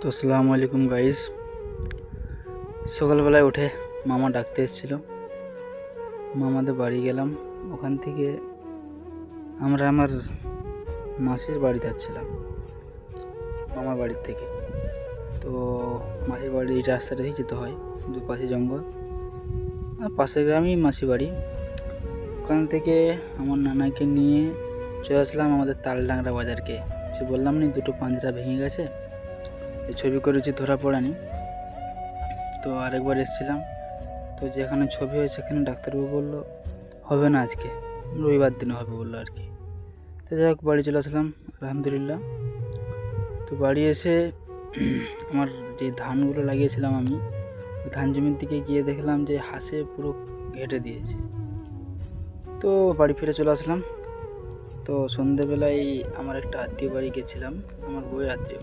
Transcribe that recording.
তো আসসালামু আলাইকুম গাইস। সকালবেলায় উঠে মামা ডাকতে এসেছিল, মামাদের বাড়ি গেলাম। ওখান থেকে আমরা আমার মাসির বাড়ি যাচ্ছিলাম, মামার বাড়ির থেকে। তো মাসির বাড়ির এই রাস্তাটা দিয়ে যেতে হয়, দুপাশে জঙ্গল, আর পাশের গ্রামেই মাসি বাড়ি। ওখান থেকে আমার নানাকে নিয়ে চলে আসলাম আমাদের তালডাংরা বাজারকে। সে বললাম না দুটো পাঞ্জরা ভেঙে গেছে, এই ছবি করেছি, ধরা পড়েনি। তো আরেকবার এসেছিলাম, তো যেখানে ছবি হয় সেখানে ডাক্তারবাবু বললো হবে না, আজকে রবিবার দিনে হবে বললো আর কি। তো যাই হোক বাড়ি চলে আসলাম আলহামদুলিল্লাহ। তো বাড়ি এসে আমার যে ধানগুলো লাগিয়েছিলাম আমি, ধান জমির দিকে গিয়ে দেখলাম যে হাঁসে পুরো ঘেঁটে দিয়েছে। তো বাড়ি ফিরে চলে আসলাম। তো সন্ধেবেলায় আমার একটা আত্মীয় বাড়ি গেছিলাম, আমার বউয়ের আত্মীয়।